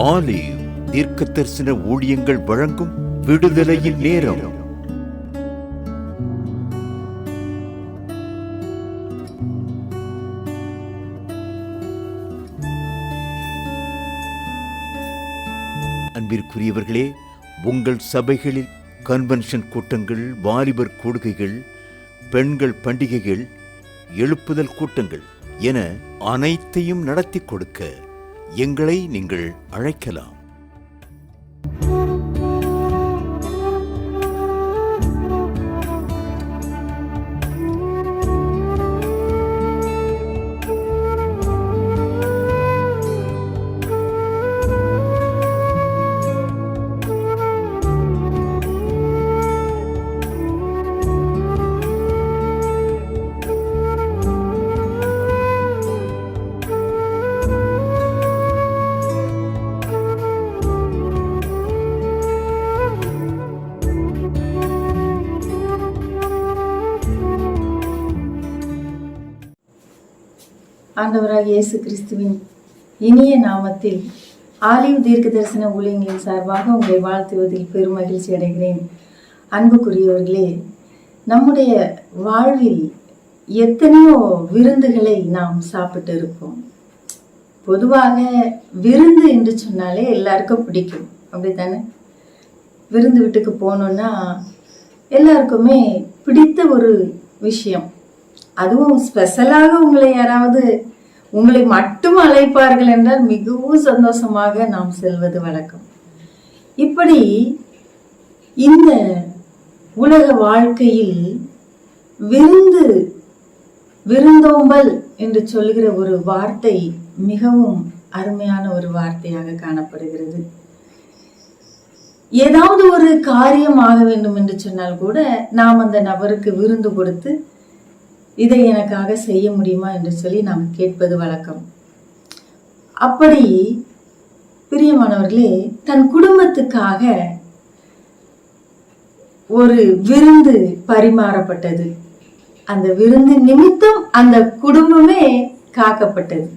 Olive தீர்க்கதரிசன ஊழியங்கள் வழங்கும் விடுதலையின் நேரம். அன்பிற்குரியவர்களே, உங்கள் சபைகளில் கன்வென்ஷன் கூட்டங்கள், வாலிபர் கூடுகைகள், பெண்கள் பண்டிகைகள், எழுப்புதல் கூட்டங்கள் என அனைத்தையும் நடத்தி கொடுக்க எங்களை நீங்கள் அழைக்கலாம். ஆண்டவராக இயேசு கிறிஸ்துவின் இனிய நாமத்தில் ஆலிவ் தீர்க்க தரிசன ஊழியங்களின் சார்பாக உங்களை வாழ்த்துவதில் பெரும் மகிழ்ச்சி அடைகிறேன். அன்புக்குரியவர்களே, நம்முடைய வாழ்வில் எத்தனையோ விருந்துகளை நாம் சாப்பிட்டு இருப்போம். பொதுவாக விருந்து என்று சொன்னாலே எல்லாருக்கும் பிடிக்கும், அப்படித்தானே? விருந்து வீட்டுக்கு போனோம்னா எல்லாருக்குமே பிடித்த ஒரு விஷயம். அதுவும் ஸ்பெஷலாக உங்களை மட்டும் அழைப்பார்கள் என்றால் மிகவும் சந்தோஷமாக நாம் செல்வது வழக்கம். இப்படி இந்த உலக வாழ்க்கையில் விருந்தோம்பல் என்று சொல்லுகிற ஒரு வார்த்தை மிகவும் அருமையான ஒரு வார்த்தையாக காணப்படுகிறது. ஏதாவது ஒரு காரியம் ஆக வேண்டும் என்று சொன்னால் கூட நாம் அந்த நபருக்கு விருந்து கொடுத்து இதை எனக்காக செய்ய முடியுமா என்று சொல்லி நாம் கேட்பது வழக்கம். அப்படி பிரியமானவர்களே, தன் குடும்பத்துக்காக ஒரு விருந்து பரிமாறப்பட்டது. அந்த விருந்து நிமித்தம் அந்த குடும்பமே காக்கப்பட்டது.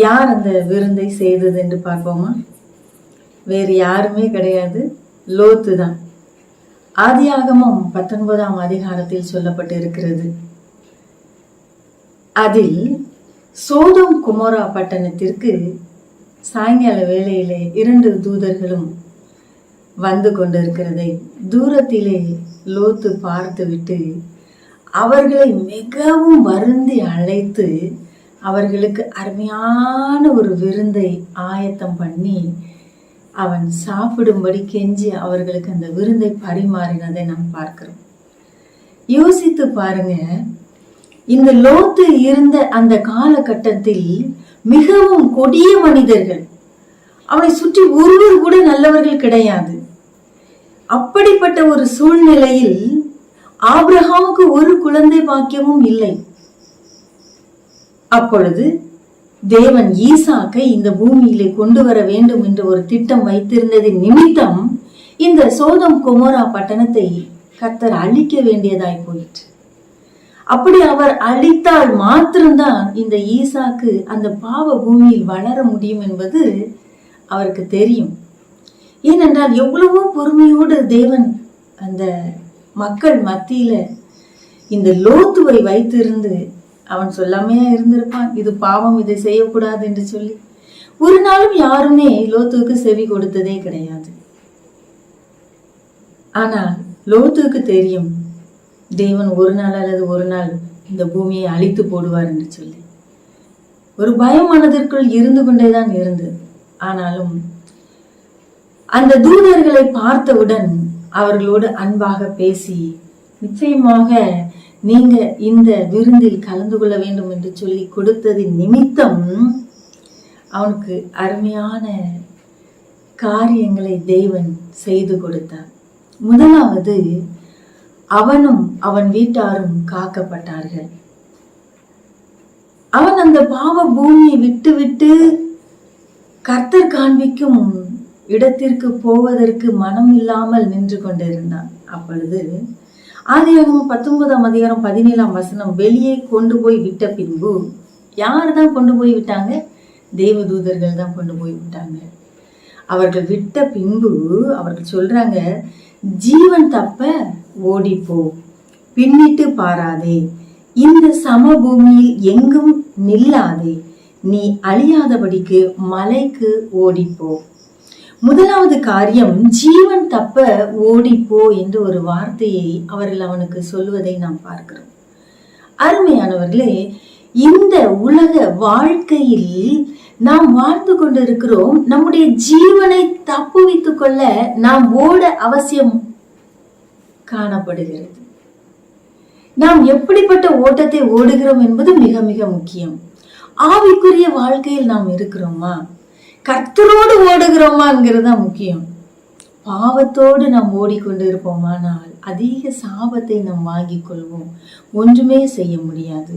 யார் அந்த விருந்தை செய்தது என்று பார்ப்போமா? வேறு யாருமே கிடையாது, லோத்து தான். ஆதியாகமம் 19ஆம் அதிகாரத்தில் சொல்லப்பட்டு இருக்கிறது. அதில் சோதோம் குமோரா பட்டணத்திற்கு சாயங்கால வேளையிலே 2 தூதர்களும் வந்து கொண்டிருக்கிறதை தூரத்திலே லோத்து பார்த்துவிட்டு அவர்களை மிகவும் வருந்தி அழைத்து அவர்களுக்கு அருமையான ஒரு விருந்தை ஆயத்தம் பண்ணி அவன் சாப்பிடும்படி கெஞ்சி அவர்களுக்கு அந்த விருந்தை பரிமாறினதை நாம் பார்க்கிறோம். யோசித்து பாருங்க, இந்த லோத்து இருந்த அந்த காலகட்டத்தில் மிகவும் கொடிய மனிதர்கள், அவனை சுற்றி ஒருவர் கூட நல்லவர்கள் கிடையாது. அப்படிப்பட்ட ஒரு சூழ்நிலையில் ஆபிரகாமுக்கு ஒரு குழந்தை பாக்கியமும் இல்லை. அப்பொழுது தேவன் ஈசாக்கை இந்த பூமியிலே கொண்டு வர வேண்டும் என்று ஒரு திட்டம் வைத்திருந்ததின் நிமித்தம் இந்த சோதோம் கொமோரா பட்டணத்தை கர்த்தர் அழிக்க வேண்டியதாய் போயிற்று. அப்படி அவர் அழித்தால் மாத்திரம்தான் இந்த ஈசாக்கு அந்த பாவ பூமியில் வளர முடியும் என்பது அவருக்கு தெரியும். ஏனென்றால் எவ்வளவோ பொறுமையோடு தேவன் அந்த மக்கள் மத்தியில இந்த லோத்துவை வைத்திருந்து அவன் சொல்லாமையா இருந்திருப்பான், இது பாவம், இதை செய்யக்கூடாது என்று சொல்லி. ஒரு நாளும் யாருமே லோத்துவுக்கு செவி கொடுத்ததே கிடையாது. ஆனால் லோத்துவுக்கு தெரியும், தேவன் ஒரு நாள் அல்லது ஒரு நாள் இந்த பூமியை அழித்து போடுவார் என்று சொல்லி. ஒரு பயம் மனதிற்குள் இருந்து கொண்டேதான் இருந்தது. ஆனாலும் அந்த தூதர்களை பார்த்தவுடன் அவர்களோடு அன்பாக பேசி, நிச்சயமாக நீங்க இந்த விருந்தில் கலந்து கொள்ள வேண்டும் என்று சொல்லி கொடுத்ததின் நிமித்தம் அவனுக்கு அருமையான காரியங்களை தேவன் செய்து கொடுத்தார். முதலாவது, அவனும் அவன் வீட்டாரும் காக்கப்பட்டார்கள். அவன் அந்த பாவ பூமியை விட்டு கர்த்தர் காண்பிக்கும் இடத்திற்கு போவதற்கு மனம் இல்லாமல் நின்று கொண்டிருந்தான். அப்பொழுது ஆதியாகமம் 19ஆம் அதிகாரம் 17ஆம் வசனம், வெளியே கொண்டு போய் விட்ட பின்பு, யாருதான் கொண்டு போய் விட்டாங்க? தேவதூதர்கள் தான் கொண்டு போய் விட்டாங்க. அவர்கள் விட்ட பின்பு அவர்கள் சொல்றாங்க, ஜீவன் தப்ப ஓடிப்போ, பின்னிட்டு பாராதே, இந்த சமபூமியில் எங்கும் நில்லாதே, நீ அழியாதபடிக்கு மலைக்கு ஓடிப்போ. முதலாவது காரியம், ஜீவன் தப்ப ஓடிப்போ என்று ஒரு வார்த்தையை அவர்கள் அவனுக்கு சொல்லுவதை நாம் பார்க்கிறோம். அருமையானவர்களே, இந்த உலக வாழ்க்கையில் நாம் வாழ்ந்து கொண்டிருக்கிறோம். நம்முடைய ஜீவனை தப்புவித்துக் கொள்ள நாம் ஓட அவசியம் காணப்படுகிறது. நாம் எப்படிப்பட்ட ஓட்டத்தை ஓடுகிறோம் என்பது மிக மிக முக்கியம். ஆவிக்குரிய வாழ்க்கையில் நாம் இருக்கிறோமா, கர்த்தரோடு ஓடுகிறோமாங்கிறது தான் முக்கியம். பாவத்தோடு நாம் ஓடிக்கொண்டு இருப்போமானால் அதிக சாபத்தை நாம் வாங்கிக் கொள்வோம், ஒன்றுமே செய்ய முடியாது.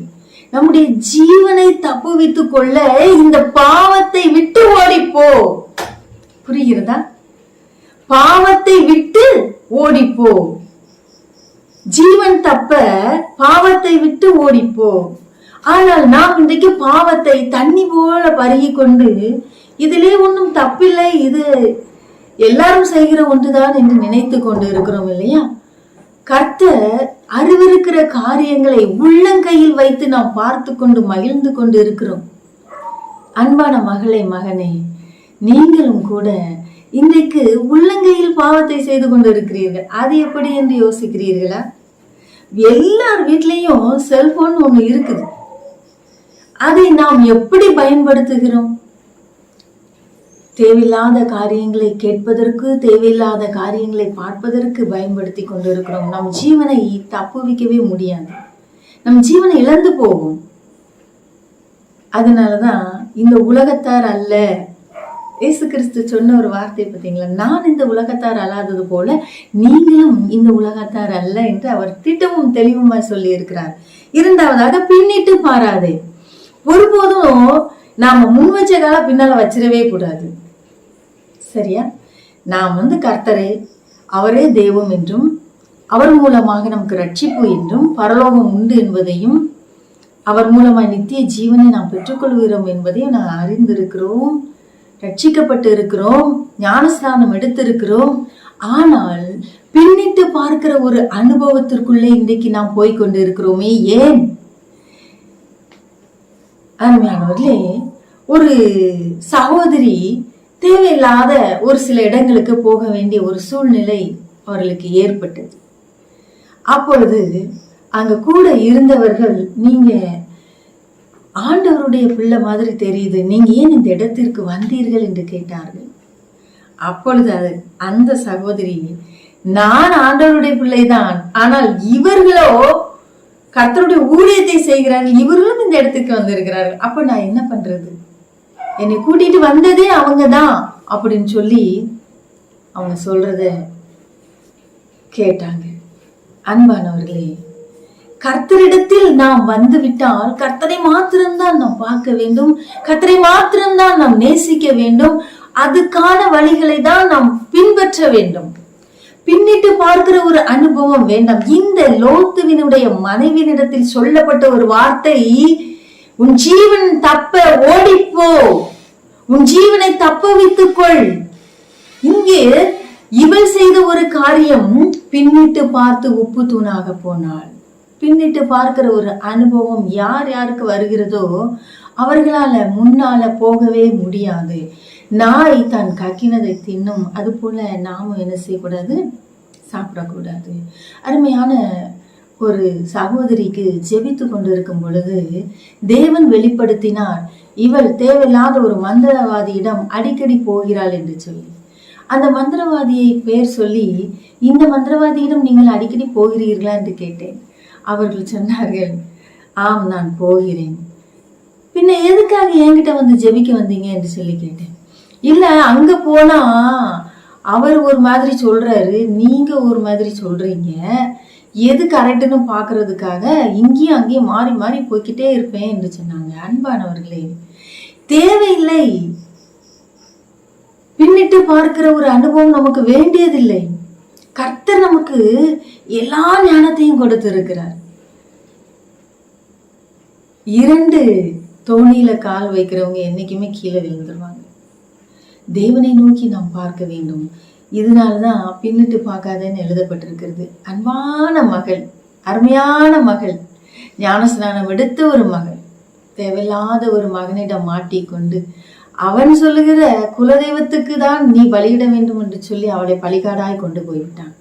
நம்முடைய ஜீவனை தப்புவித்துக் கொள்ள இந்த பாவத்தை விட்டு ஓடிப்போ. புரிகிறதா? பாவத்தை விட்டு ஓடிப்போ. ஜீவன் தப்ப பாவத்தை விட்டு ஓடிப்போ. ஆனால் நாம் இன்றைக்கு பாவத்தை தண்ணி போல பருகி கொண்டு இதிலே ஒன்றும் தப்பில்லை, இது எல்லாரும் செய்கிற ஒன்றுதான் என்று நினைத்து கொண்டு இருக்கிறோம் இல்லையா? கர்த்தர் அறிவிருக்கிற காரியங்களை உள்ளங்கையில் வைத்து நாம் பார்த்து கொண்டு மகிழ்ந்து கொண்டு இருக்கிறோம். அன்பான மகளே, மகனே, நீங்களும் கூட இன்றைக்கு உள்ளங்கையில் பாவத்தை செய்து கொண்டு இருக்கிறீர்கள். அது எப்படி என்று யோசிக்கிறீர்களா? எல்லார் வீட்லயும் செல்போன் ஒண்ணு இருக்குது. அதை நாம் எப்படி பயன்படுத்துகிறோம்? தேவையில்லாத காரியங்களை கேட்பதற்கு, தேவையில்லாத காரியங்களை பார்ப்பதற்கு பயன்படுத்தி கொண்டிருக்கிறோம். நம் ஜீவனை தப்புவிக்கவே முடியாது, நம் ஜீவனை இழந்து போகும். அதனாலதான் இந்த உலகத்தார் அல்ல, இயேசு கிறிஸ்து சொன்ன ஒரு வார்த்தை பார்த்தீங்களா, நான் இந்த உலகத்தார் அல்லாதது போல நீங்களும் இந்த உலகத்தார் அல்ல என்று அவர் திட்டமும் தெளிவுமா சொல்லி இருக்கிறார். இரண்டாவதாக, பின்னிட்டு பாராதே. ஒருபோதும் நாம முன் வச்ச கால பின்னால வச்சிடவே கூடாது. சரியா? நாம் கர்த்தரே, அவரே தெய்வம் என்றும் அவர் மூலமாக நமக்கு ரட்சிப்பு என்றும் பரலோகம் உண்டு என்பதையும் அவர் மூலமாய் நித்திய ஜீவனை நாம் பெற்றுக்கொள்கிறோம் என்பதையும் நாம் அறிந்திருக்கிறோம், ரட்சிக்கப்பட்டு இருக்கிறோம், ஞானஸ்நானம் எடுத்திருக்கிறோம். ஆனால் பின்னிட்டு பார்க்கிற ஒரு அனுபவத்திற்குள்ளே இன்றைக்கு நாம் போய்கொண்டு இருக்கிறோமே, ஏன்? அருமையானவர்களே, ஒரு சகோதரி தேவையில்லாத ஒரு சில இடங்களுக்கு போக வேண்டிய ஒரு சூழ்நிலை அவர்களுக்கு ஏற்பட்டது. அப்பொழுது அங்க கூட இருந்தவர்கள், நீங்க ஆண்டவருடைய பிள்ளை மாதிரி தெரியுது, நீங்க ஏன் இந்த இடத்திற்கு வந்தீர்கள் என்று கேட்டார்கள். அப்பொழுது அந்த சகோதரி, நான் ஆண்டவருடைய பிள்ளைதான், ஆனால் இவர்களோ கர்த்தருடைய ஊழியத்தை செய்கிறார்கள், இவர்களும் இந்த இடத்துக்கு வந்திருக்கிறார்கள், அப்ப நான் என்ன பண்றது? என்னை கூட்டிட்டு வந்ததே அவங்கதான் அப்படின்னு சொல்லி அவங்க சொல்றத கேட்டாங்க. அன்பானவர்களே, கர்த்தரிடத்தில் நாம் வந்து விட்டால் கர்த்தரை மாத்திரம்தான் நாம் பார்க்க வேண்டும், கர்த்தரை மாத்திரம்தான் நாம் நேசிக்க வேண்டும், அதுக்கான வழிகளை தான் நாம் பின்பற்ற வேண்டும். பின்னிட்டு பார்க்கிற ஒரு அனுபவம் வேண்டாம். இந்த லோத்துவினுடைய மனைவியிடத்தில் சொல்லப்பட்ட ஒரு வார்த்தை, உன் ஜீவன் தப்ப ஓடிப்போ, உன் ஜீவனை தப்ப வைத்துக்கொள். இங்கே இவள் செய்த ஒரு காரியம், பின்னிட்டு பார்த்து உப்பு தூணாக போனாள். பின்னிட்டு பார்க்கிற ஒரு அனுபவம் யார் யாருக்கு வருகிறதோ அவர்களால முன்னால போகவே முடியாது. நாய் தான் கக்கினதை தின்னும், அது போல நாமும் என்ன செய்யக்கூடாது? சாப்பிடக்கூடாது. அருமையான ஒரு சகோதரிக்கு ஜெபித்து கொண்டிருக்கும் பொழுது தேவன் வெளிப்படுத்தினார், இவள் தேவையில்லாத ஒரு மந்திரவாதியிடம் அடிக்கடி போகிறாள் என்று சொல்லி. அந்த மந்திரவாதியை பேர் சொல்லி, இந்த மந்திரவாதியிடம் நீங்கள் அடிக்கடி போகிறீர்களா என்று கேட்டேன். அவர்கள் சொன்னார்கள், ஆம், நான் போகிறேன். பின்ன எதுக்காக என்கிட்ட வந்து ஜெபிக்க வந்தீங்க என்று சொல்லி கேட்டேன். இல்ல, அங்க போனா அவர் ஒரு மாதிரி சொல்றாரு, நீங்க ஒரு மாதிரி சொல்றீங்க, எது கரெக்டுன்னு பாக்குறதுக்காக இங்கேயும் அங்கேயும் மாறி மாறி போய்கிட்டே இருப்பேன் என்று சொன்னாங்க. அன்பானவர்களே, தேவையில்லை. பின்னிட்டு பார்க்கிற ஒரு அனுபவம் நமக்கு வேண்டியதில்லை. கர்த்தர் நமக்கு எல்லா ஞானத்தையும் கொடுத்து இருக்கிறார். 2 தோணியில கால் வைக்கிறவங்க என்னைக்குமே கீழே விழுந்துருவாங்க. தேவனை நோக்கி நாம் பார்க்க வேண்டும். இதனாலதான் பின்னிட்டு பார்க்காதேன்னு எழுதப்பட்டிருக்கிறது. அன்பான மகள், அருமையான மகள், ஞானஸ்நானம் எடுத்த ஒரு மகள் தேவையில்லாத ஒரு மகனிடம் மாட்டிக்கொண்டு அவன் சொல்லுகிற குலதெய்வத்துக்கு தான் நீ பலியிட வேண்டும் என்று சொல்லி அவளை பலிகாடாய் கொண்டு போய்விட்டான்.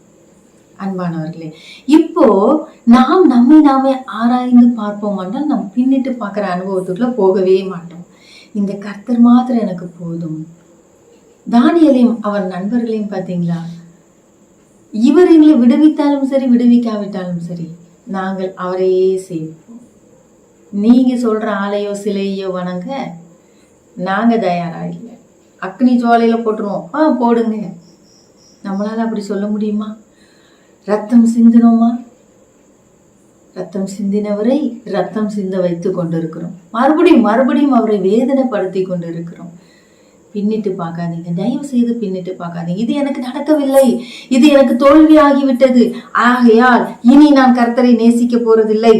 அன்பானவர்களே, இப்போ நாம் நம்மை நாமே ஆராய்ந்து பார்ப்போம் என்றால் நாம் பின்னிட்டு பார்க்கிற அனுபவத்துக்குள்ள போகவே மாட்டோம். இந்த கர்த்தர் மாத்திரம் எனக்கு போதும். தானியேலையும் அவர் நண்பர்களையும் பார்த்தீங்களா, இவர் எங்களை விடுவித்தாலும் சரி விடுவிக்காவிட்டாலும் சரி நாங்கள் அவரையே செய்வோம். நீங்க சொல்ற ஆலையோ சிலையோ வணங்க நாங்க தயாரா இல்லை. அக்னி ஜுவாலையில போட்டுருவோம், போடுங்க. நம்மளால அப்படி சொல்ல முடியுமா? ரத்தம் சிந்தினோமா? ரத்தம் சிந்தினவரை ரத்தம் சிந்த வைத்து கொண்டிருக்கிறோம். மறுபடியும் அவரை வேதனைப்படுத்தி கொண்டிருக்கிறோம். பின்னிட்டு பார்க்காதீங்க, தயவு செய்து பின்னிட்டு பார்க்காதீங்க. இது எனக்கு நடக்கவில்லை, இது எனக்கு தோல்வி ஆகிவிட்டது, ஆகையால் இனி நான் கர்த்தரை நேசிக்க போறதில்லை,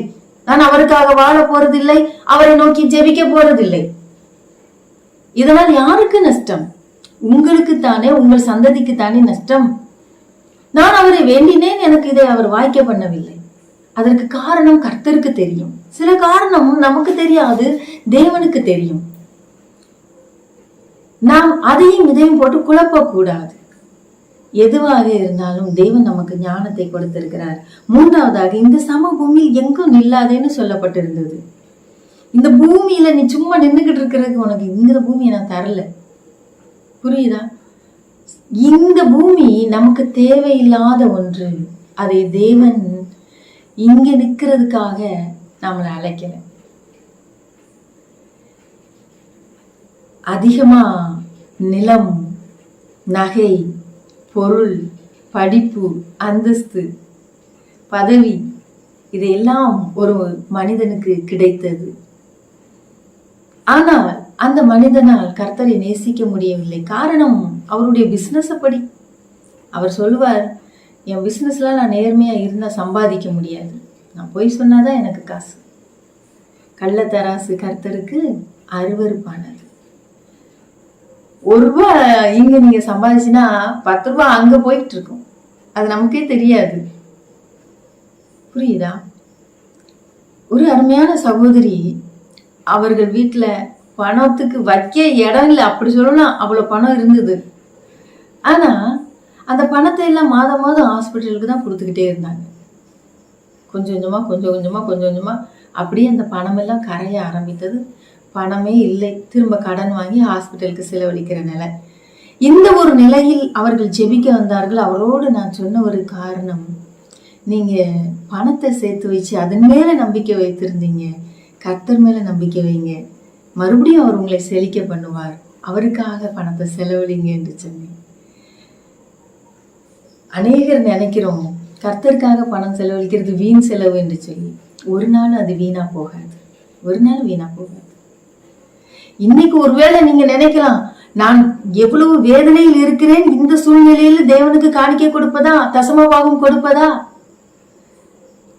நான் அவருக்காக வாழ போறதில்லை, அவரை நோக்கி ஜெபிக்க போறதில்லை. இதனால் யாருக்கு நஷ்டம்? உங்களுக்கு தானே, உங்கள் சந்ததிக்கு தானே நஷ்டம். நான் அவரை வேண்டினேன், எனக்கு இதை அவர் வாய்க்க பண்ணவில்லை. அதற்கு காரணம் கர்த்தருக்கு தெரியும். சில காரணம் நமக்கு தெரியாது, தேவனுக்கு தெரியும். நாம் அதையும் இதையும் போட்டு குழப்பக்கூடாது. எதுவாக இருந்தாலும் தேவன் நமக்கு ஞானத்தை கொடுத்திருக்கிறார். மூன்றாவதாக, இந்த சமபூமியில் எங்கும் நில்லாதேன்னு சொல்லப்பட்டிருந்தது. இந்த பூமியில நீ சும்மா நின்றுகிட்டு இருக்கிறதுக்கு உனக்கு இந்த பூமியை நான் தரல. புரியுதா? இந்த பூமி நமக்கு தேவையில்லாத ஒன்று. அதை தேவன் இங்க நிக்கிறதுக்காக நம்மளை அழைக்கல. அதிகமா நிலம், நகை, பொருள், படிப்பு, அந்தஸ்து, பதவி, இதையெல்லாம் ஒரு மனிதனுக்கு கிடைத்தது. ஆனால் அந்த மனிதனால் கர்த்தரை நேசிக்க முடியவில்லை. காரணம் அவருடைய பிசினஸ் படி. அவர் சொல்லுவார், என் பிசினஸ்ல நான் நேர்மையா இருந்தா சம்பாதிக்க முடியாது, நான் போய் சொன்னாதான் எனக்கு காசு. கள்ளத்தராசு கர்த்தருக்கு அருவருப்பானது. ₹1 இங்க நீங்க சம்பாதிச்சுன்னா ₹10 அங்க போயிட்டு இருக்கும், அது நமக்கே தெரியாது. புரியுதா? ஒரு அருமையான சகோதரி, அவர்கள் வீட்டுல பணத்துக்கு வைக்க இடம் இல்லை, அப்படி சொல்லலாம், அவ்வளவு பணம் இருந்தது. ஆனா அந்த பணத்தை எல்லாம் மாதம் மாதம் ஹாஸ்பிட்டலுக்கு தான் கொடுத்துக்கிட்டே இருந்தாங்க. கொஞ்சம் கொஞ்சமா அப்படியே அந்த பணம் எல்லாம் கரைய ஆரம்பித்தது. பணமே இல்லை, திரும்ப கடன் வாங்கி ஹாஸ்பிட்டலுக்கு செலவழிக்கிற நிலை. இந்த ஒரு நிலையில் அவர்கள் ஜெபிக்க வந்தார்கள். அவரோடு நான் சொன்ன ஒரு காரணம், நீங்க பணத்தை சேர்த்து வச்சு அதன் மேல நம்பிக்கை வைத்திருந்தீங்க, கர்த்தர் மேல நம்பிக்கை வைங்க, மறுபடியும் அவர் உங்களை செழிக்க பண்ணுவார், அவருக்காக பணத்தை செலவழிங்க என்று சொன்னேன். அநேகர் நினைக்கிறோம் கர்த்தருக்காக பணம் செலவழிக்கிறது வீண் செலவு என்று சொல்லி. ஒரு நாள் அது வீணா போகாது, ஒரு நாள் வீணா போகாது. இன்னைக்கு ஒருவேளை நீங்க நினைக்கலாம், நான் எவ்வளவு வேதனையில் இருக்கிறேன், இந்த சூழ்நிலையில் தேவனுக்கு காணிக்கை கொடுப்பதா, தசமபாகம் கொடுப்பதா,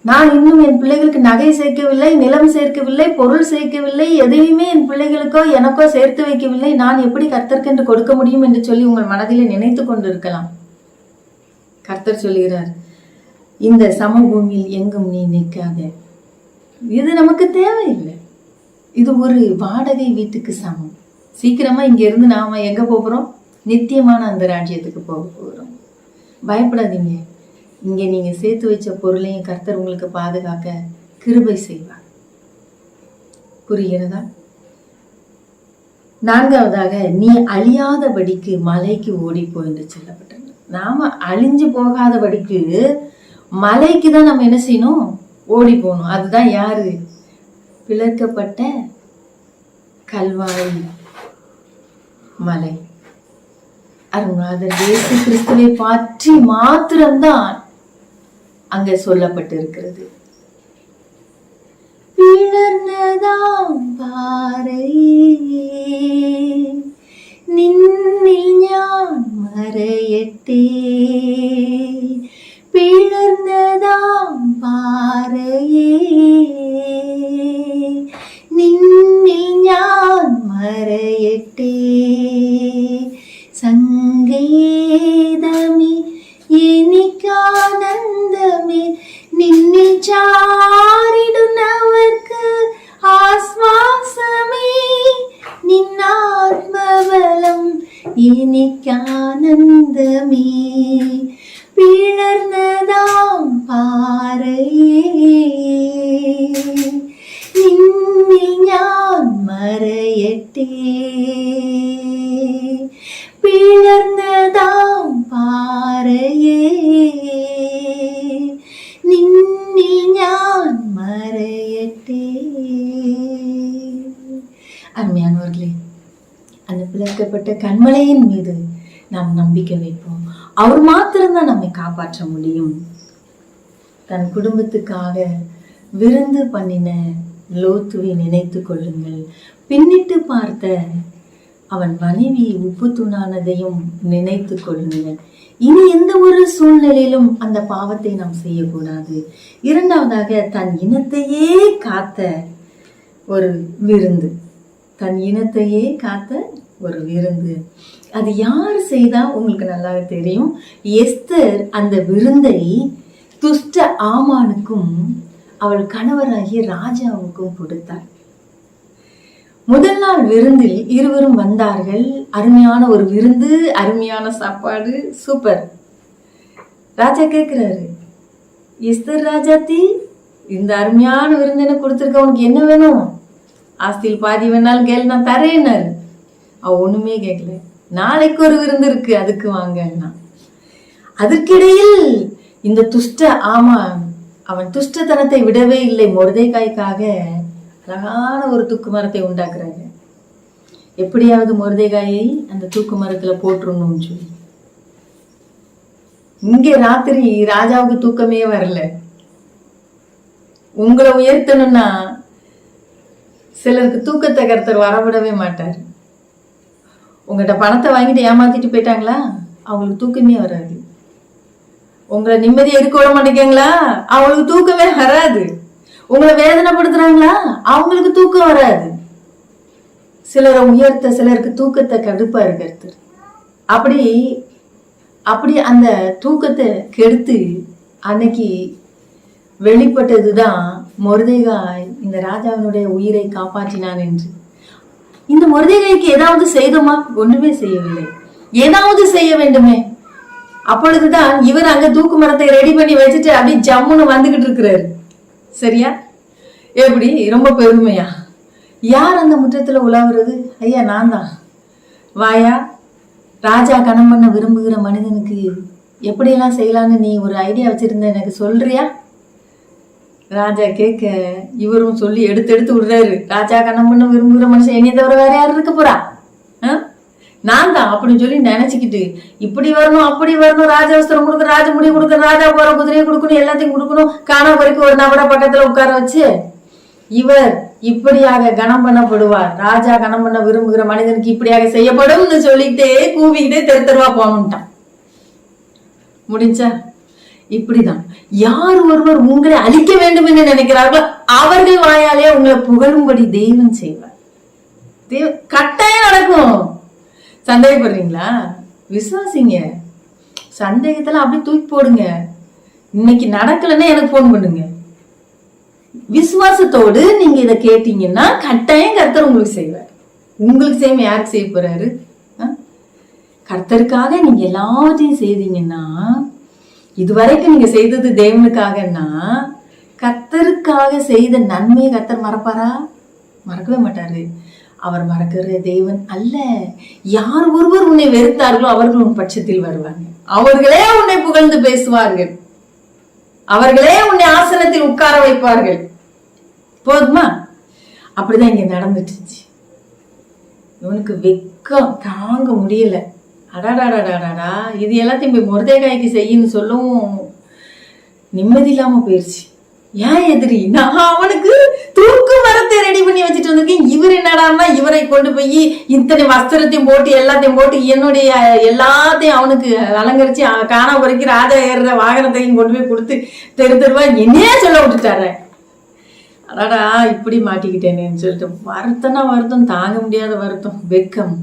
நான் இன்னும் என் பிள்ளைகளுக்கு நகை சேர்க்கவில்லை, நிலம் சேர்க்கவில்லை, பொருள் சேர்க்கவில்லை, எதையுமே என் பிள்ளைகளுக்கோ எனக்கோ சேர்த்து வைக்கவில்லை, நான் எப்படி கர்த்தருக்கு கொடுக்க முடியும் என்று சொல்லி உங்கள் மனதிலே நினைத்து கொண்டு இருக்கலாம். கர்த்தர் சொல்லுகிறார், இந்த சமபூமியில் எங்கும் நீ நிற்காத. இது நமக்கு தேவையில்லை. இது ஒரு வாடகை வீட்டுக்கு சமம். சீக்கிரமா இங்க இருந்து நாம எங்க போகிறோம்? நித்தியமான அந்த ராஜ்யத்துக்கு போக போகிறோம். பயப்படாதீங்க. இங்க நீங்க சேர்த்து வச்ச பொருளையும் கர்த்தர் உங்களுக்கு பாதுகாக்க கிருபை செய்வார். புரிகிறதா? நான்காவதாக, நீ அழியாதபடிக்கு மலைக்கு ஓடிப்போ என்று சொல்லப்பட்டது. நாம அழிஞ்சு போகாதபடிக்கு மலைக்கு தான் நம்ம என்ன செய்யணும்? ஓடி போகணும். அதுதான் யாரு? பிளர்க்கப்பட்ட கல்வாரி மலை. அருணாதர் இயேசு கிறிஸ்துவை பற்றி மாத்திரம்தான் அங்க சொல்லப்பட்டிருக்கிறது. பிளர்ந்ததாம் பாறை நின்னில் ஞான் மறையட்டே, பிளர்ந்ததாம் பாறையே நின்னில் എനിക്കാനന്ദമേ പിളർന്നതാം പാറയേ നിന്നിൽ ഞാൻ മറയട്ടെ പിളർന്നതാം പാറയേ നിന്നിൽ ഞാൻ மறையட்டே. அருமையானவர்களே, அந்த பிளக்கப்பட்ட கண்மலையின் மீது நாம் நம்பிக்கை வைப்போம். அவர் மாத்திரம்தான் நம்மை காப்பாற்ற முடியும். தன் குடும்பத்துக்காக விருந்து பண்ணின லோத்துவை நினைத்து கொள்ளுங்கள். பின்னிட்டு பார்த்த அவன் மனைவி உப்பு தூணானதையும் நினைத்து கொள்ளுங்கள். இனி எந்த ஒரு சூழ்நிலையிலும் அந்த பாவத்தை நாம் செய்யக்கூடாது. இரண்டாவதாக, தன் இனத்தையே காத்த ஒரு விருந்து. தன் இனத்தையே காத்த ஒரு விருந்து. அது யார் செய்தா உங்களுக்கு நல்லா தெரியும். எஸ்தர் அந்த விருந்தை துஷ்ட ஆமானுக்கும் அவள் கணவராகிய ராஜாவுக்கும் கொடுத்தாள். முதல் நாள் விருந்தில் இருவரும் வந்தார்கள். அருமையான ஒரு விருந்து, அருமையான சாப்பாடு, சூப்பர். ராஜா கேட்கிறாரு, எஸ்தர் ராஜாத்தி, இந்த அருமையான விருந்து எனக்கு கொடுத்துருக்க, உனக்கு என்ன வேணும்? ஆஸ்தியில் பாதி வேணாலும் கேள், நான் தரேன்னாரு. அவ ஒண்ணுமே கேட்கல. நாளைக்கு ஒரு விருந்து இருக்கு, அதுக்கு வாங்கன்னா. அதற்கிடையில் இந்த துஷ்ட ஆமான் அவன் துஷ்டத்தனத்தை விடவே இல்லை. மொர்தெகாய்க்காக அழகான ஒரு தூக்கு மரத்தை உண்டாக்குறாங்க. எப்படியாவது மொர்தெகாயை அந்த தூக்கு மரத்துல போட்டுருணும்னு சொல்லி. இங்கே ராத்திரி ராஜாவுக்கு தூக்கமே வரல. உங்களை உயர்த்தணும்னா சிலருக்கு தூக்கத்தை கர்த்தர் வரவிடவே மாட்டார். உங்கள்கிட்ட பணத்தை வாங்கிட்டு ஏமாத்திட்டு போயிட்டாங்களா, அவங்களுக்கு தூக்கமே வராது. உங்களை நிம்மதியை இருக்க விட மாட்டேங்களா, அவங்களுக்கு தூக்கமே வராது. உங்களை வேதனைப்படுத்துறாங்களா, அவங்களுக்கு தூக்கம் வராது. சிலரை உயர்த்த சிலருக்கு தூக்கத்தை கடுப்பா இருக்கிறது. அப்படி அந்த தூக்கத்தை கெடுத்து அன்னைக்கு வெளிப்பட்டதுதான் மொர்தெகாய் இந்த ராஜாவினுடைய உயிரை காப்பாற்றினான் என்று. இந்த மொர்தெகாய்க்கு ஏதாவது செய்தோமா? ஒண்ணுமே செய்யவில்லை. ஏதாவது செய்ய வேண்டுமே. அப்பொழுதுதான் இவர் அங்க தூக்கு மரத்தை ரெடி பண்ணி வச்சுட்டு அப்படி ஜம்முன்னு வந்துகிட்டு இருக்கிறாரு. சரியா? எப்படி ரொம்ப பெருமையா? யார் அந்த முற்றத்துல உலாவுறது? ஐயா, நான் தான். வாயா, ராஜா கணம் பண்ண விரும்புகிற மனிதனுக்கு எப்படியெல்லாம் செய்யலான்னு நீ ஒரு ஐடியா வச்சிருந்த, எனக்கு சொல்றியா? ராஜா கேட்க இவரும் சொல்லி எடுத்து விடுறாரு. ராஜா கணம் பண்ண விரும்புகிற மனுஷன் என்னைய தவிர வேற யாரும் இருக்க போறா? நான் தான் அப்படின்னு சொல்லி நினைச்சுக்கிட்டு இப்படி வரணும் அப்படி வரணும், ராஜவஸ்திரம் கொடுக்க, ராஜ முடி கொடுக்க, ராஜா போற குதிரையை கொடுக்கணும், எல்லாத்தையும் கொடுக்கணும், காணா வரைக்கும் ஒரு நபரை பக்கத்துல உட்கார வச்சு இவர் இப்படியாக கனம் பண்ணப்படுவார், ராஜா கனம் பண்ண விரும்புகிற மனிதனுக்கு இப்படியாக செய்யப்படும் சொல்லிக்கிட்டே கூவிக்கிட்டே தெருவா போகணும்ட்டான். முடிஞ்சா? இப்படிதான் யார் ஒருவர் உங்களை அழிக்க வேண்டும் என்று நினைக்கிறார்களோ அவர்கள் வாயாலே உங்களை புகழும்படி தெய்வம் செய்வார். கட்டாயம் நடக்கும். சந்தேகப்படுறீங்களா? விசுவாசிங்க. சந்தேகத்துல அப்படி தூக்கி போடுங்க. இன்னைக்கு நடக்கலன்னா எனக்கு போன் பண்ணுங்க. விசுவாசத்தோடு நீங்க இதை கேட்டீங்கன்னா கட்டாயம் கர்த்தர் உங்களுக்கு செய்வார். உங்களுக்கு செய்ய யாருக்கு செய்ய போறாரு? கர்த்தருக்காக நீங்க எல்லாத்தையும் செய்தீங்கன்னா, இதுவரைக்கும் நீங்க செய்தது தேவனுக்காகன்னா, கர்த்தருக்காக செய்த நன்மையை கர்த்தர் மறப்பாரா? மறக்கவே மாட்டாரு. அவர் மறக்கிற தேவன் அல்ல. யார் ஒருவர் உன்னை வெறுத்தார்களோ அவர்கள் உன் பட்சத்தில் வருவாங்க. அவர்களே உன்னை புகழ்ந்து பேசுவார்கள். அவர்களே உன்னை ஆசனத்தில் உட்கார வைப்பார்கள். போதுமா? அப்படிதான் இங்க நடந்துட்டு. இவனுக்கு வெக்கம் தாங்க முடியல. அடாடாடாடாடா, இது எல்லாத்தையும் போய் மொர்தெகாய்க்கு செய்யன்னு சொல்லவும் நிம்மதி இல்லாம போயிருச்சு. ஏன் எதிரி? நான் அவனுக்கு தூக்கு மரத்தை ரெடி பண்ணி வச்சுட்டு வந்திருக்கேன். இவர் என்னடான்னா இவரை கொண்டு போய் இத்தனை வஸ்திரத்தையும் போட்டு எல்லாத்தையும் போட்டு என்னுடைய எல்லாத்தையும் அவனுக்கு அலங்கரிச்சு காணா குறைக்கு ராஜா ஏறுற வாகனத்தையும் கொண்டு போய் கொடுத்து தெருவா என்னையே சொல்ல விட்டுட்டாரு. அடாடா, இப்படி மாட்டிக்கிட்டேனேன்னு சொல்லிட்டு வருத்தம் தாங்க முடியாத வருத்தம், வெட்கம்.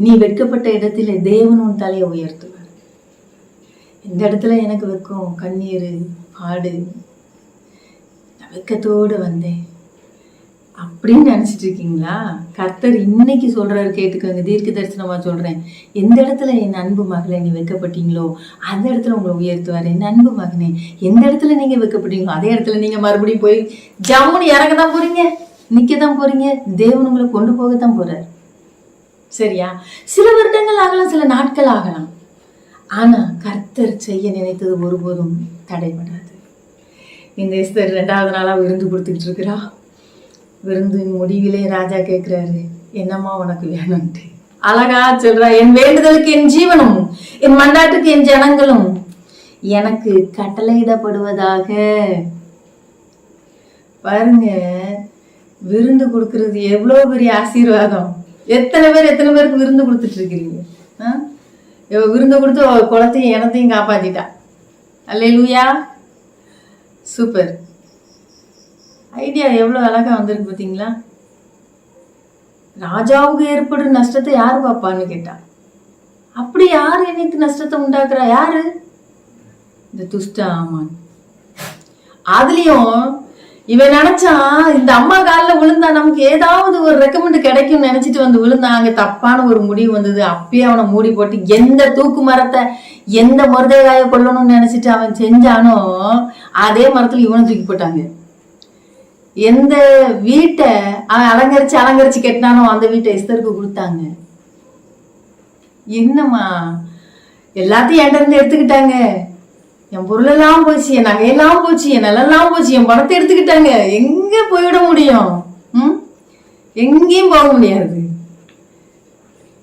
நீ வெட்கப்பட்ட இடத்துல தேவன் உன் தலையை உயர்த்துவார். இந்த இடத்துல எனக்கு வெக்கம், கண்ணீர், பாடு, நான் வெக்கத்தோடு வந்தேன். அப்படின்னு நினைச்சிட்டு இருக்கீங்களா? கர்த்தர் இன்னைக்கு சொல்றாரு, கேட்டுக்கோங்க. தீர்க்க தரிசனமா சொல்றேன். எந்த இடத்துல என் அன்பு மகளை நீ வைக்கப்பட்டீங்களோ அந்த இடத்துல உங்களை உயர்த்துவாரு. என் அன்பு மகனே, எந்த இடத்துல நீங்க வைக்கப்பட்டீங்களோ அதே இடத்துல நீங்க மறுபடியும் போய் ஜம்முன்னு இறங்க தான் போறீங்க, நிக்க தான் போறீங்க. தேவன் உங்களை கொண்டு போகத்தான் போறாரு. சரியா? சில வருடங்கள் ஆகலாம், சில நாட்கள் ஆகலாம். ஆனா கர்த்தர் செய்ய நினைத்தது ஒருபோதும் தடைபடாது. இந்த எஸ்தர் 2வது நாளா விருந்து கொடுத்துக்கிட்டு இருக்கிறா. விருந்தின் முடிவிலே ராஜா கேட்கிறாரு, என்னம்மா உனக்கு வேணும்ட்டு. அழகா சொல்றா, என் வேண்டுதலுக்கு என் ஜீவனும் என் மண்டாட்டுக்கு என் ஜனங்களும் எனக்கு கட்டளையிடப்படுவதாக. பாருங்க, விருந்து கொடுக்கறது எவ்வளவு பெரிய ஆசீர்வாதம். எத்தனை பேருக்கு விருந்து கொடுத்துட்டு இருக்கிறீங்க? விருந்து கொடுத்து குளத்தையும் இனத்தையும் காப்பாத்திட்டா. அல்லேலூயா, சூப்பர். ஐடியா எவ்வளவு அழகா வந்திருக்கு பாத்தீங்களா? ராஜாவுக்கு ஏற்படும் நஷ்டத்தை யாரு பாப்பான்னு கேட்டா. அப்படி யாரு எனக்கு நஷ்டத்தை உண்டாக்குறா? யாரு? இந்த துஷ்ட ஆமான். அதுலயும் இவன் நினைச்சான், இந்த அம்மா காலில் விழுந்தா நமக்கு ஏதாவது ஒரு ரெக்கமெண்ட் கிடைக்கும் நினைச்சிட்டு வந்து விழுந்தான். அங்க தப்பான ஒரு முடிவு வந்தது. அப்பயே அவனை மூடி போட்டு எந்த தூக்கு மரத்தை, எந்த முருதைகாய கொள்ளணும்னு நினைச்சிட்டு அவன் செஞ்சானோ அதே மரத்துல இவனை தூக்கி போட்டாங்க. எந்த வீட்டை அவன் அலங்கரிச்சு கட்டினானோ அந்த வீட்டை எஸ்தருக்கு கொடுத்தாங்க. என்னம்மா, எல்லாத்தையும் என்கிட்ட இருந்து எடுத்துக்கிட்டாங்க. என் பொருளெல்லாம் போச்சு, என் நகையெல்லாம் போச்சு, என் நிலெல்லாம் போச்சு, என் பணத்தை எடுத்துக்கிட்டாங்க. எங்க போயிட முடியும்? எங்கேயும் போக முடியாது.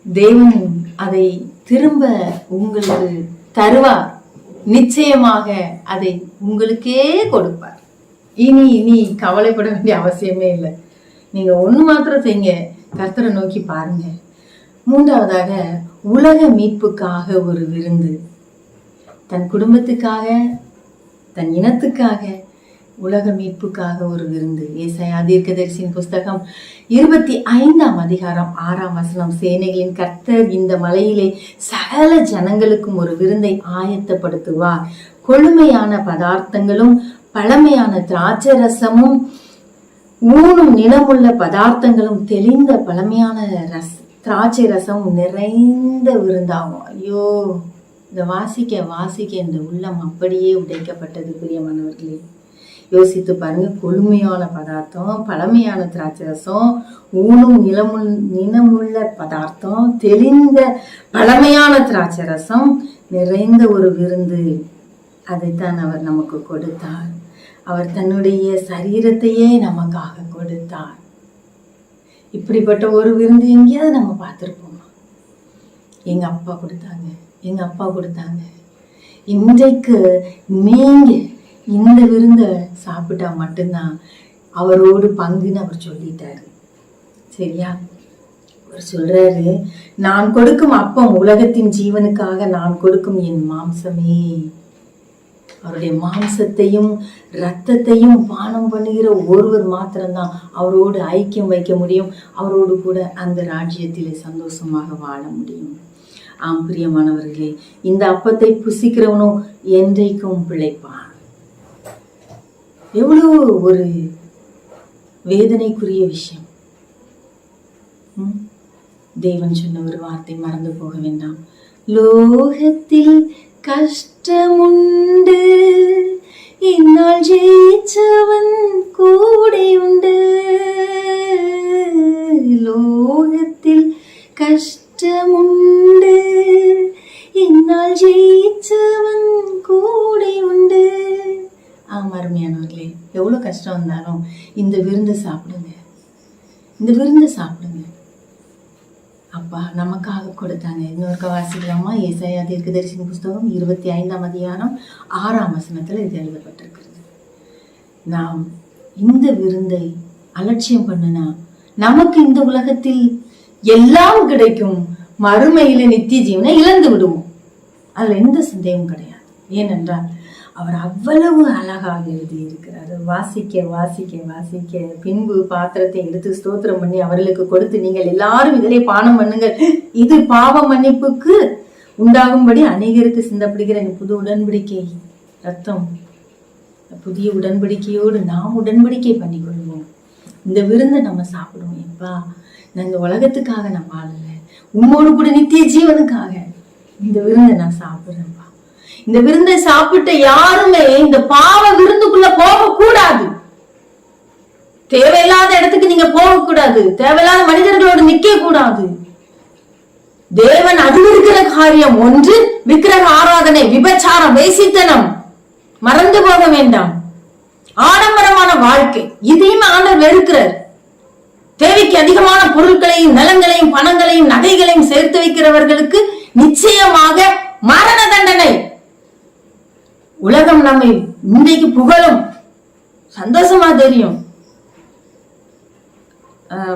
தேவன் அதை திரும்ப உங்களுக்கு தருவார். நிச்சயமாக அதை உங்களுக்கே கொடுப்பார். இனி கவலைப்பட வேண்டிய அவசியமே இல்லை. நீங்க ஒண்ணு மாத்திரம் செய்யுங்க, கர்த்தரை நோக்கி பாருங்க. 3வதாக, உலக மீட்புக்காக ஒரு விருந்து. தன் குடும்பத்துக்காக, தன் இனத்துக்காக, உலக மீட்புக்காக ஒரு விருந்து. ஏசாயா தீர்க்கதரிசியின் புஸ்தகம் 25ஆம் அதிகாரம் 6ஆம் வசனம், சேனைகளின் கர்த்தர் இந்த மலையிலே சகல ஜனங்களுக்கும் ஒரு விருந்தை ஆயத்தப்படுத்துவார். கொழுமையான பதார்த்தங்களும் பழமையான திராட்சை ரசமும் ஊனும் நிலமுள்ள பதார்த்தங்களும் தெளிந்த பழமையான திராட்சை ரசமும் நிறைந்த விருந்தாகும். ஐயோ, இந்த வாசிக்க இந்த உள்ளம் அப்படியே உடைக்கப்பட்டது. பிரியமானவர்களே, யோசித்து பாருங்க. கொழுமையான பதார்த்தம், பழமையான திராட்சை ரசம், ஊனும் நிலமுள்ள பதார்த்தம், தெளிந்த பழமையான திராட்சை ரசம், நிறைந்த ஒரு விருந்து. அதைத்தான் அவர் நமக்கு கொடுத்தார். அவர் தன்னுடைய சரீரத்தையே நமக்காக கொடுத்தார். இப்படிப்பட்ட ஒரு விருந்து எங்கேயாவது நம்ம பார்த்திருப்போமா? எங்க அப்பா கொடுத்தாங்க. இன்றைக்கு நீங்க இந்த விருந்தை சாப்பிட்டா மட்டும்தான் அவரோடு பங்குன்னு அவர் சொல்லிட்டாரு. சரியா? அவர் சொல்றாரு, நான் கொடுக்கும் அப்பம் உலகத்தின் ஜீவனுக்காக நான் கொடுக்கும் என் மாம்சமே. அவருடைய மாம்சத்தையும் இரத்தத்தையும் பானம் பண்ணுகிற ஒருவர் மாத்திரம்தான் அவரோடு ஐக்கியம் வைக்க முடியும். அவரோடு கூட அந்த ராஜ்யத்திலே சந்தோஷமாக வாழ முடியும். ஆம் பிரியமானவர்களே, இந்த அப்பத்தை புசிக்கிறவனும் என்றைக்கும் பிழைப்பான். எவ்வளவு ஒரு வேதனைக்குரிய விஷயம். தேவன் சொன்ன ஒரு வார்த்தை மறந்து போக வேண்டாம். லோகத்தில் கஷ்டமுண்டு, இந்நாள் ஜெயிச்சவன் கூட உண்டு. லோகத்தில் கஷ்டமுண்டு, இந்நாள் ஜெயிச்சவன் கூட உண்டு. ஆமா அருமையானவர்களே, எவ்வளவு கஷ்டம் வந்தாலும் இந்த விருந்தை சாப்பிடுங்க. அப்பா நமக்காக கொடுத்தாங்க. இன்னொருக்க வாசிக்கலாமா? ஏசாயா தீர்க்கதரிசியின் புஸ்தகம் 25ஆம் அதிகாரம் 6ஆம் வசனத்துல இது எழுதப்பட்டிருக்கிறது. நாம் இந்த விருந்தை அலட்சியம் பண்ணுனா நமக்கு இந்த உலகத்தில் எல்லாம் கிடைக்கும், மறுமையில நித்திய ஜீவனை இழந்து விடுவோம். அதுல எந்த சந்தேகமும் கிடையாது. ஏனென்றால் அவர் அவ்வளவு அழகாக எழுதி இருக்கிறார். வாசிக்க வாசிக்க வாசிக்க பின்பு பாத்திரத்தை எடுத்து ஸ்தோத்திரம் பண்ணி அவர்களுக்கு கொடுத்து, நீங்கள் எல்லாரும் இதிலே பானம் பண்ணுங்கள், இது பாவ மன்னிப்புக்கு உண்டாகும்படி அநேகருக்கு சிந்தப்படுகிற புது உடன்படிக்கை ரத்தம். புதிய உடன்படிக்கையோடு நாம் உடன்படிக்கை பண்ணிக்கொள்வோம். இந்த விருந்தை நம்ம சாப்பிடுவோம். எப்பா, நான் இந்த உலகத்துக்காக நான் வாழல, உம்மோடு கூட நித்திய ஜீவனுக்காக இந்த விருந்தை நான் சாப்பிடுறேன்ப்பா. இந்த விருந்தை சாப்பிட்ட யாருமே இந்த பாவ விருந்துக்குள்ள போக கூடாது. தேவையில்லாத இடத்துக்கு நீங்க போக கூடாது. தேவையில்லாத மனிதர்களோடு நிக்க கூடாது. தேவன் அதிகரிக்கிற காரியம் ஒன்று விக்கிரக ஆராதனை, விபச்சாரம், வேசித்தனம். மறந்து போக வேண்டாம். ஆடம்பரமான வாழ்க்கை, இதையும் ஆண்டவர் வெறுக்கிறார். தேவைக்கு அதிகமான பொருட்களையும் நிலங்களையும் பணங்களையும் நகைகளையும் சேர்த்து வைக்கிறவர்களுக்கு நிச்சயமாக மரண தண்டனை. உலகம் நம்மை இன்றைக்கு புகழும், சந்தோஷமா தெரியும்.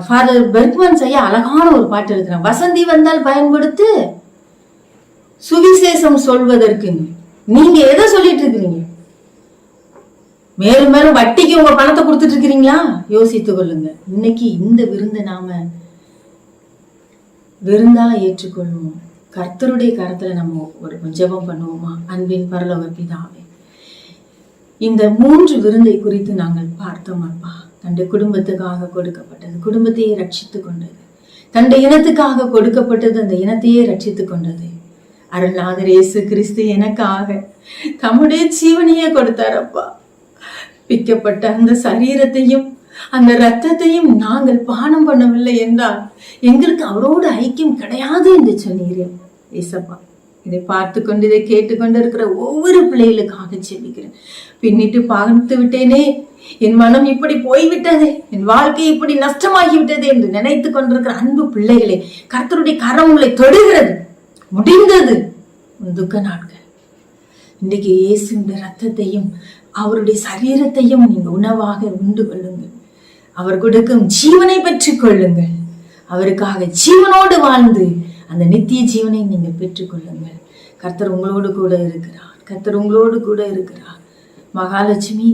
ஃபாதர் பெர்க்மன் செய்ய அழகான ஒரு பாட்டு எழுதுறான். வசந்தி வந்தால் பயன்படுத்து சுவிசேஷம் சொல்வதற்கு. நீங்க எதை சொல்லிட்டு இருக்கிறீங்க? மேலும் மேலும் வட்டிக்கு உங்க பணத்தை கொடுத்துட்டு இருக்கிறீங்களா? யோசித்துக் கொள்ளுங்க. இன்னைக்கு இந்த விருந்தை நாம விருந்தா ஏற்றுக்கொள்வோம். கர்த்தருடைய கரத்துல நம்ம ஒரு ஜெபம் பண்ணுவோமா? அன்பின் பரலோக பிதாவே, இந்த 3 விருந்தை குறித்து நாங்கள் பார்த்தோம் அப்பா. தன்னுடைய குடும்பத்துக்காக கொடுக்கப்பட்டது, குடும்பத்தையே ரட்சித்துக் கொண்டது. தன்னுடைய இனத்துக்காக கொடுக்கப்பட்டது, அந்த இனத்தையே ரட்சித்துக் கொண்டது. அருள்நாதர் இயேசு கிறிஸ்து எனக்காக தம்முடைய ஜீவனையே கொடுத்தாரப்பா. பிக்கப்பட்ட அந்த சரீரத்தையும் அந்த இரத்தத்தையும் நாங்கள் பானம் பண்ணவில்லை என்றால் எங்களுக்கு அவரோடு ஐக்கியம் கிடையாது என்று சொன்னீரே ஏசப்பா. இதை பார்த்து கொண்டு இதை கேட்டுக்கொண்டு இருக்கிற ஒவ்வொரு பிள்ளைகளுக்காக ஜெபிக்கிறேன். பின்னிட்டு பார்த்து விட்டேனே, என் மனம் இப்படி போய்விட்டதே, என் வாழ்க்கை இப்படி நஷ்டமாகிவிட்டது என்று நினைத்து கொண்டிருக்கிற அன்பு பிள்ளைகளே, கர்த்தருடைய கரம் உங்களை தொடுகிறது. முடிந்தது துக்க நாட்கள். இன்றைக்கு இயேசுவின் ரத்தத்தையும் அவருடைய சரீரத்தையும் நீங்க உணவாக உண்டு கொள்ளுங்கள். அவர் கொடுக்கும் ஜீவனை பெற்றுக் கொள்ளுங்கள். அவருக்காக ஜீவனோடு வாழ்ந்து அந்த நித்திய ஜீவனை நீங்கள் பெற்றுக் கொள்ளுங்கள். கர்த்தர் உங்களோடு கூட இருக்கிறார். கர்த்தர் உங்களோடு கூட இருக்கிறார். மகாலட்சுமி,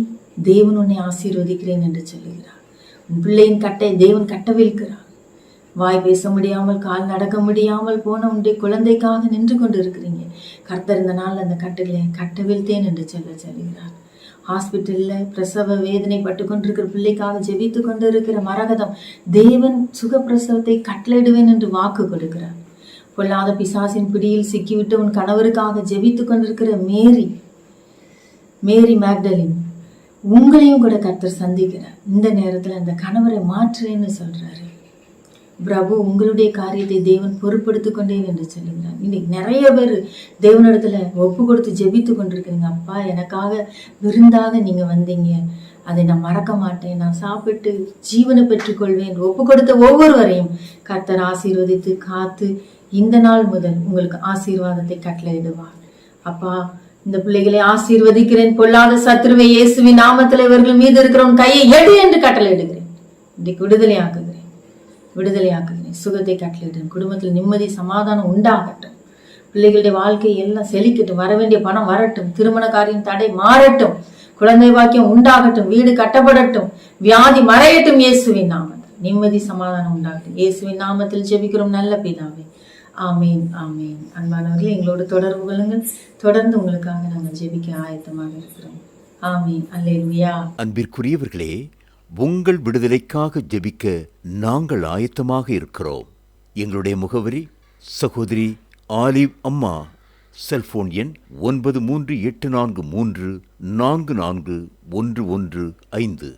தேவன் உன்னை ஆசீர்வதிக்கிறேன் என்று சொல்லுகிறார். உன் பிள்ளையின் கட்டை தேவன் கட்டவிழ்க்கிறார். வாய் பேச முடியாமல், கால் நடக்க முடியாமல் போன உன்னுடைய குழந்தைக்காக நின்று கொண்டு இருக்கிறீங்க. கர்த்தர் இந்த நாள் அந்த கட்டுகளை கட்டவிழ்த்தேன் என்று சொல்லுகிறார். ஹாஸ்பிட்டல்ல பிரசவ வேதனை பட்டு கொண்டிருக்கிற பிள்ளைக்காக ஜெபித்து கொண்டு இருக்கிற மரகதம், தேவன் சுகப்பிரசவத்தை கட்டளையிடுவேன் என்று வாக்கு கொடுக்கிறார். பொல்லாத பிசாசின் பிடியில் சிக்கிவிட்டு உன் கணவருக்காக ஜெபித்து கொண்டிருக்கிற மேரி மேக்டலின், உங்களையும் கூட கர்த்தர் சந்திக்கிறார். இந்த நேரத்துல அந்த கணவரை மாற்றுறேன்னு சொல்றாரு. பிரபு, உங்களுடைய காரியத்தை தேவன் பொறுப்படுத்திக் கொண்டேன் என்று சொல்லுகிறார். இன்னைக்கு நிறைய பேர் தேவனிடத்துல ஒப்பு கொடுத்து ஜெபித்து கொண்டிருக்கிறீங்க. அப்பா, எனக்காக விருந்தாக நீங்க வந்தீங்க, அதை நான் மறக்க மாட்டேன், நான் சாப்பிட்டு ஜீவனை பெற்றுக்கொள்வேன். ஒப்பு கொடுத்த ஒவ்வொருவரையும் கர்த்தர் ஆசீர்வதித்து காத்து இந்த நாள் முதல் உங்களுக்கு ஆசீர்வாதத்தை கட்டளையிடுவார். அப்பா, இந்த பிள்ளைகளை ஆசீர்வதிக்கிறேன். பொல்லாத சத்துருவை இயேசுவின் நாமத்தில் இவர்கள் மீது இருக்கிறவன் கையை எடு என்று கட்டளையிடுகிறேன். இன்றைக்கு விடுதலையாக்குகிறேன். சுகத்தை கட்டளையிடுறேன். குடும்பத்தில் நிம்மதி சமாதானம் உண்டாகட்டும். பிள்ளைகளுடைய வாழ்க்கை எல்லாம் செழிக்கட்டும். வர வேண்டிய பணம் வரட்டும். திருமண காரியம் தடை மாறட்டும். குழந்தை பாக்கியம் உண்டாகட்டும். வீடு கட்டப்படட்டும். வியாதி மறையட்டும். இயேசுவின் நாமத்தில் நிம்மதி சமாதானம் உண்டாகட்டும். இயேசுவின் நாமத்தில் ஜெபிக்கிறோம் நல்ல பிதாவே. ஆமீன், ஆமீன். அன்பானவர்களே, எங்களோடு தொடர்பு கொள்ளுங்கள். தொடர்ந்து உங்களுக்காக நாங்கள் ஜெபிக்க ஆயத்தமாக இருக்கிறோம். ஆமீன். அல்லேலூயா. அன்பிற்குரியவர்களே, உங்கள் விடுதலைக்காக ஜெபிக்க நாங்கள் ஆயத்தமாக இருக்கிறோம். எங்களுடைய முகவரி: சகோதரி ஆலிவ் அம்மா, செல்போன் எண் 9384344115.